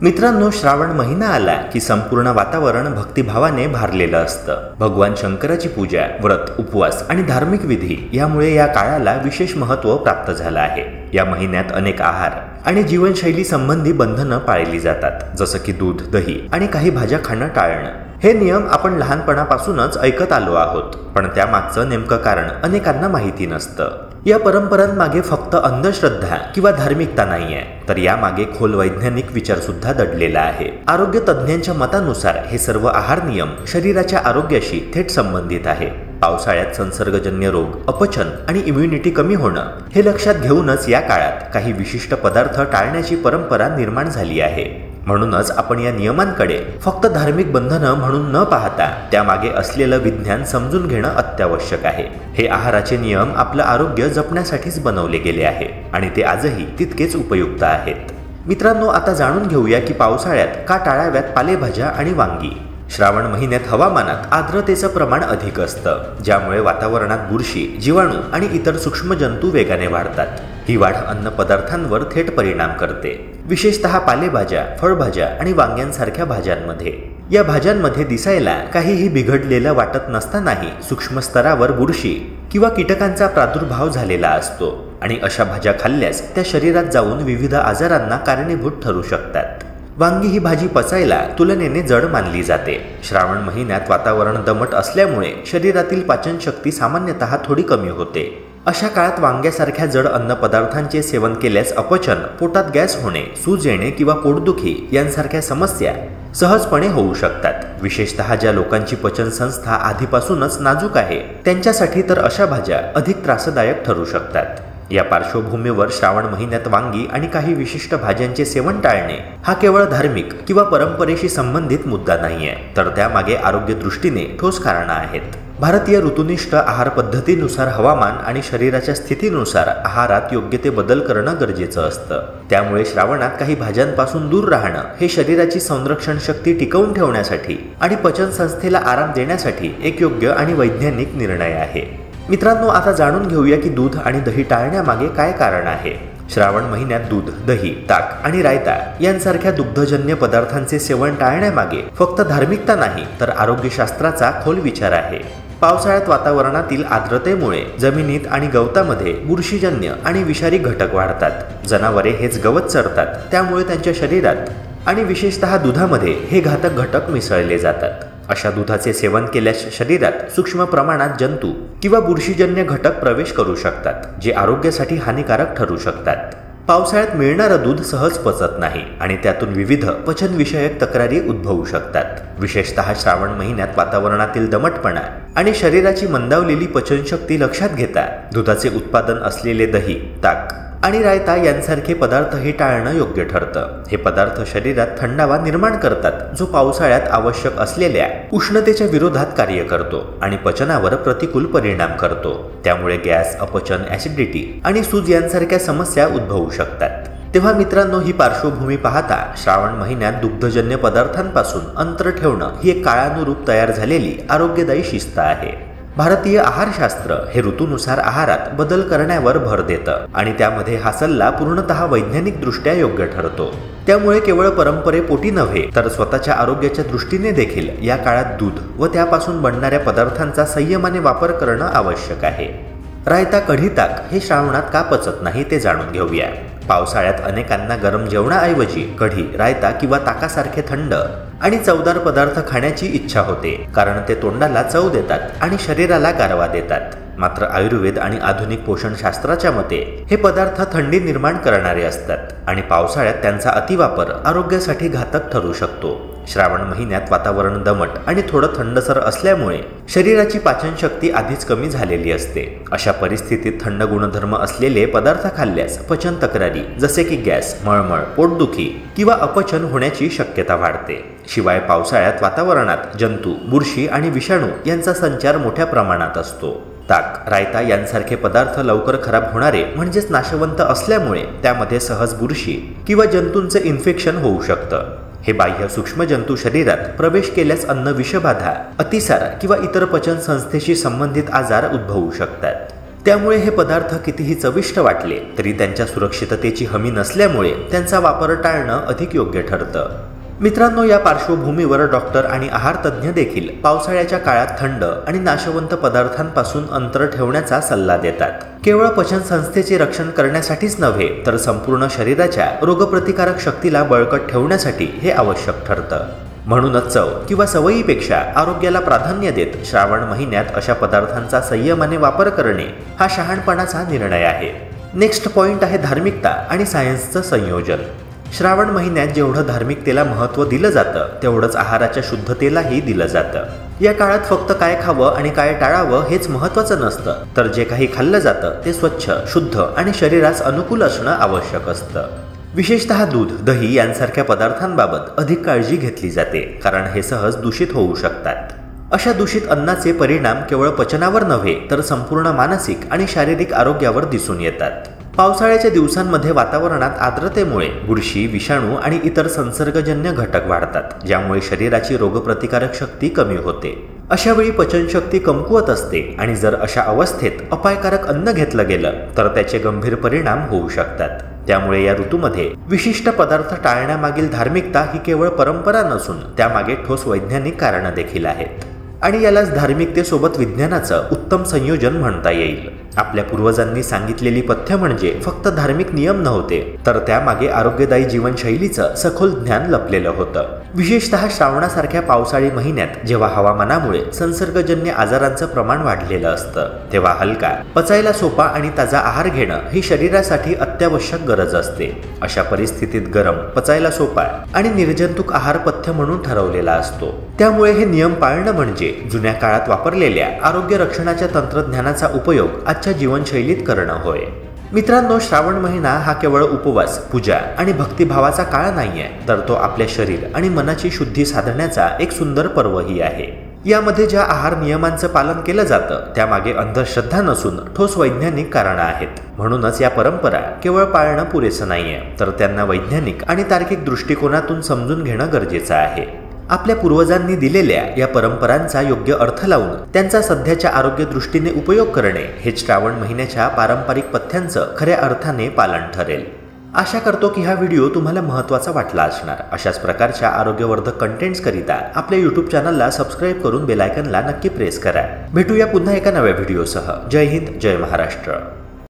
मित्रांनो, श्रावण महिना आला की संपूर्ण वातावरण भक्तिभावाने भारलेलं असतं। भगवान शंकराची पूजा, व्रत, उपवास आणि धार्मिक विधी यामुळे या काळाला विशेष महत्त्व प्राप्त झालं आहे। या महिन्यात अनेक आहार आणि जीवनशैली संबंधी बंधनं पाळली जातात, जसं की दूध, दही आणि काही भाज्या खाणं टाळणं। हे नियम आपण लहानपणापासूनच ऐकत आलो आहोत, पण त्यामागचं नेमकं कारण अनेकांना माहिती नसतं। या परंपरांमागे फक्त अंधश्रद्धा किंवा धार्मिकता नाहीये, तर यामागे खोल वैज्ञानिक विचार सुद्धा दडलेला आहे। आरोग्य तज्ञांच्या मतानुसार हे सर्व आहार नियम शरीराच्या आरोग्याशी थेट संबंधित आहे। पावसाळ्यात संसर्गजन्य रोग, अपचन आणि इम्युनिटी कमी होणं हे लक्षात घेऊनच या काळात काही विशिष्ट पदार्थ टाळण्याची परंपरा निर्माण झाली आहे। म्हणूनच आपण या नियमांकडे फक्त धार्मिक बंधनं म्हणून न पाहता त्यामागे असलेलं विज्ञान समजून घेणं अत्यावश्यक आहे। हे आहाराचे नियम आपलं आरोग्य जपण्यासाठीच बनवले गेले आहे आणि ते आजही तितकेच उपयुक्त आहेत। मित्रांनो, आता जाणून घेऊया की पावसाळ्यात का टाळाव्यात पालेभाज्या आणि वांगी। श्रावण महिन्यात हवामानात आर्द्रतेचं प्रमाण अधिक असतं, ज्यामुळे वातावरणात बुरशी, जीवाणू आणि इतर सूक्ष्म जंतू वेगाने वाढतात। ही वाढ अन्न पदार्थांवर थेट परिणाम करते, विशेषतः पालेभाज्या, फळभाज्या आणि वांग्यांसारख्या भाज्यांमध्ये। या भाज्यांमध्ये दिसायला काहीही बिघडलेलं वाटत नसतानाही सूक्ष्म स्तरावर बुरशी किंवा कीटकांचा प्रादुर्भाव झालेला असतो आणि अशा भाज्या खाल्ल्यास त्या शरीरात जाऊन विविध आजारांना कारणीभूत ठरू शकतात। वांगी ही भाजी पचायला तुलनेने जड मानली जाते। श्रावण महिन्यात वातावरण दमट असल्यामुळे शरीरातील पाचनशक्ती सामान्यतः थोडी कमी होते। अशा काळात वांग्यासारख्या जड अन्न पदार्थांचे सेवन केल्यास अपचन, पोटात गॅस होणे, सूज येणे किंवा पोटदुखी यांसारख्या समस्या सहजपणे होऊ शकतात। विशेषतः ज्या लोकांची पचन संस्था आधीपासूनच नाजूक आहे त्यांच्यासाठी तर अशा भाज्या अधिक त्रासदायक ठरू शकतात। या पार्श्वभूमीवर श्रावण महिन्यात वांगी आणि काही विशिष्ट भाज्यांचे सेवन टाळणे हा केवळ धार्मिक किंवा परंपरेशी संबंधित मुद्दा नाहीये, तर त्यामागे आरोग्य दृष्टीने ठोस कारणं आहेत। भारतीय ऋतुनिष्ठ आहार पद्धतीनुसार हवामान आणि शरीराच्या स्थितीनुसार आहारात योग्य ते बदल करणं गरजेचं असतं। त्यामुळे श्रावणात काही भाज्यांपासून दूर राहणं हे शरीराची संरक्षण शक्ती टिकवून ठेवण्यासाठी आणि पचन संस्थेला आराम देण्यासाठी एक योग्य आणि वैज्ञानिक निर्णय आहे। मित्रांनो, आता जाणून घेऊया की दूध आणि दही टाळण्यामागे काय कारण आहे। श्रावण महिन्यात दूध, दही, ताक आणि रायता यांसारख्या दुग्धजन्य पदार्थांचे सेवन टाळण्यामागे फक्त धार्मिकता नाही, तर आरोग्यशास्त्राचा खोल विचार आहे। पावसाळ्यात वातावरणातील आर्द्रतेमुळे जमिनीत आणि गवतामध्ये बुरशीजन्य आणि विषारी घटक वाढतात। जनावरे हेच गवत चरतात, त्यामुळे त्यांच्या शरीरात आणि विशेषतः दुधामध्ये हे घातक घटक मिसळले जातात। अशा दुधाचे सेवन केल्यास शरीरात सूक्ष्म प्रमाणात जंतू किंवा बुरशीजन्य घटक प्रवेश करू शकतात, जे आरोग्यासाठी हानिकारक ठरू शकतात। पावसाळ्यात मिळणारं दूध सहज पचत नाही आणि त्यातून विविध पचनविषयक तक्रारी उद्भवू शकतात। विशेषतः श्रावण महिन्यात वातावरणातील दमटपणा आणि शरीराची मंदावलेली पचनशक्ती लक्षात घेता दुधाचे उत्पादन असलेले दही, ताक आणि रायता यांसारखे पदार्थही टाळणं योग्य ठरतं। हे पदार्थ शरीरात थंडावा निर्माण करतात, जो पावसाळ्यात आवश्यक असलेल्या उष्णतेच्या विरोधात कार्य करतो आणि पचनावर प्रतिकूल परिणाम करतो। त्यामुळे गॅस, अपचन, ऍसिडिटी आणि सूज यांसारख्या समस्या उद्भवू शकतात। तेव्हा मित्रांनो, ही पार्श्वभूमी पाहता श्रावण महिन्यात दुग्धजन्य पदार्थांपासून अंतर ठेवणं ही एक काळानुरूप तयार झालेली आरोग्यदायी शिस्त आहे। भारतीय आहारशास्त्र हे ऋतूनुसार आहारात बदल करण्यावर भर देतं आणि त्यामध्ये हा सल्ला पूर्णतः वैज्ञानिक दृष्ट्या योग्य ठरतो। त्यामुळे केवळ परंपरेपोटी नव्हे, तर स्वतःच्या आरोग्याच्या दृष्टीने देखील या काळात दूध व त्यापासून बनणाऱ्या पदार्थांचा संयमाने वापर करणं आवश्यक आहे। रायता, कढी, ताक हे श्रावणात का पचत नाही ते जाणून घेऊया। पावसाळ्यात अनेकांना गरम जेवणाऐवजी कढी, रायता किंवा ताकासारखे थंड आणि चवदार पदार्थ खाण्याची इच्छा होते, कारण ते तोंडाला चव देतात आणि शरीराला गारवा देतात। मात्र आयुर्वेद आणि आधुनिक पोषणशास्त्राच्या मते हे पदार्थ थंडी निर्माण करणारे असतात आणि पावसाळ्यात त्यांचा अतिवापर आरोग्यासाठी घातक ठरू शकतो। श्रावण महिन्यात वातावरण दमट आणि थोडं थंडसर असल्यामुळे शरीराची पाचनशक्ती आधीच कमी झालेली असते। अशा परिस्थितीत थंड गुणधर्म असलेले पदार्थ खाल्ल्यास पचन तक्रारी जसे की गॅस, मळमळ, पोटदुखी किंवा अपचन होण्याची शक्यता वाढते। शिवाय पावसाळ्यात वातावरणात जंतू, बुरशी आणि विषाणू यांचा संचार मोठ्या प्रमाणात असतो। ताक, रायता यांसारखे पदार्थ लवकर खराब होणारे म्हणजेच नाशवंत असल्यामुळे त्यामध्ये सहज बुरशी किंवा जंतूंचे इन्फेक्शन होऊ शकतं। हे बाह्य सूक्ष्म जंतू शरीरात प्रवेश केल्यास अन्न विषबाधा, अतिसार किंवा इतर पचन संस्थेशी संबंधित आजार उद्भवू शकतात। त्यामुळे हे पदार्थ कितीही चविष्ट वाटले तरी त्यांच्या सुरक्षिततेची हमी नसल्यामुळे त्यांचा वापर टाळणं अधिक योग्य ठरतं. मित्रांनो, या पार्श्वभूमीवर डॉक्टर आणि आहार तज्ज्ञ देखील पावसाळ्याच्या काळात थंड आणि नाशवंत पदार्थांपासून अंतर ठेवण्याचा सल्ला देतात. केवळ पचन संस्थेचे रक्षण करण्यासाठीच नव्हे तर संपूर्ण शरीराच्या रोगप्रतिकारक शक्तीला बळकट ठेवण्यासाठी हे आवश्यक ठरतं. म्हणूनच चव किंवा सवयीपेक्षा आरोग्याला प्राधान्य देत श्रावण महिन्यात अशा पदार्थांचा संयमाने वापर करणे हा शहाणपणाचा निर्णय आहे. नेक्स्ट पॉइंट आहे धार्मिकता आणि सायन्सचं संयोजन. श्रावण महिन्यात जेवढं धार्मिकतेला महत्त्व दिलं जातं तेवढंच आहाराच्या शुद्धतेलाही दिलं जातं. या काळात फक्त काय खावं आणि काय टाळावं हेच महत्त्वाचं नसतं, तर जे काही खाल्लं जातं ते स्वच्छ, शुद्ध आणि शरीरास अनुकूल असणं आवश्यक असतं. विशेषतः दूध, दही यांसारख्या पदार्थांबाबत अधिक काळजी घेतली जाते, कारण हे सहज दूषित होऊ शकतात. अशा दूषित अन्नाचे परिणाम केवळ पचनावर नव्हे तर संपूर्ण मानसिक आणि शारीरिक आरोग्यावर दिसून येतात. पावसाळ्याच्या दिवसांमध्ये वातावरणात आर्द्रतेमुळे बुरशी, विषाणू आणि इतर संसर्गजन्य घटक वाढतात, ज्यामुळे शरीराची रोगप्रतिकारक शक्ती कमी होते. अशा वेळी पचनशक्ती कमकुवत असते आणि जर अशा अवस्थेत अपायकारक अन्न घेतलं गेलं तर त्याचे गंभीर परिणाम होऊ शकतात. त्यामुळे या ऋतूमध्ये विशिष्ट पदार्थ टाळण्यामागील धार्मिकता ही केवळ परंपरा नसून त्यामागे ठोस वैज्ञानिक कारणं देखील आहेत. आणि यालाच धार्मिकतेसोबत विज्ञानाचं उत्तम संयोजन म्हणता येईल. आपल्या पूर्वजांनी सांगितलेली पथ्य म्हणजे फक्त धार्मिक नियम नव्हते, तर त्यामागे आरोग्यदायी जीवनशैलीचं सखोल ज्ञान लपलेलं होतं. विशेषतः श्रावणासारख्या पावसाळी महिन्यात जेव्हा हवामानामुळे संसर्गजन्य आजारांचं प्रमाण वाढलेलं असतं, तेव्हा हलका, पचायला सोपा आणि ताजा आहार घेणं ही शरीरासाठी अत्यावश्यक गरज असते. अशा परिस्थितीत गरम, पचायला सोपा आणि निर्जंतुक आहार पथ्य म्हणून ठरवलेला असतो. त्यामुळे हे नियम पाळणं म्हणजे जुन्या काळात वापरलेल्या आरोग्य रक्षणाच्या तंत्रज्ञानाचा उपयोग आजच्या जीवनशैलीत करणं होय. मित्रांनो, श्रावण महिना हा केवळ उपवास, पूजा आणि भक्तिभावाचा काळ नाहीये, तर तो आपल्या शरीर आणि मनाची शुद्धी साधण्याचा एक सुंदर पर्वही आहे. यामध्ये ज्या आहार नियमांचं पालन केलं जातं त्यामागे अंधश्रद्धा नसून ठोस वैज्ञानिक कारणं आहेत. म्हणूनच या परंपरा केवळ पाळणं पुरेसं नाहीये, तर त्यांना वैज्ञानिक आणि तार्किक दृष्टिकोनातून समजून घेणं गरजेचं आहे. आपल्या पूर्वजांनी दिलेल्या या परंपरांचा योग्य अर्थ लावून त्यांचा सध्याच्या आरोग्य दृष्टीने उपयोग करणे हेच श्रावण महिन्याच्या पारंपरिक पथ्यांचं खऱ्या अर्थाने पालन ठरेल. आशा करतो की हा व्हिडिओ तुम्हाला महत्त्वाचा वाटला असणार. अशाच प्रकारच्या आरोग्यवर्धक कंटेंट्सकरिता आपल्या यूट्यूब चॅनलला सबस्क्राईब करून बेल आयकनला नक्की प्रेस करा. भेटूया पुन्हा एका नव्या व्हिडिओसह. जय हिंद, जय महाराष्ट्र.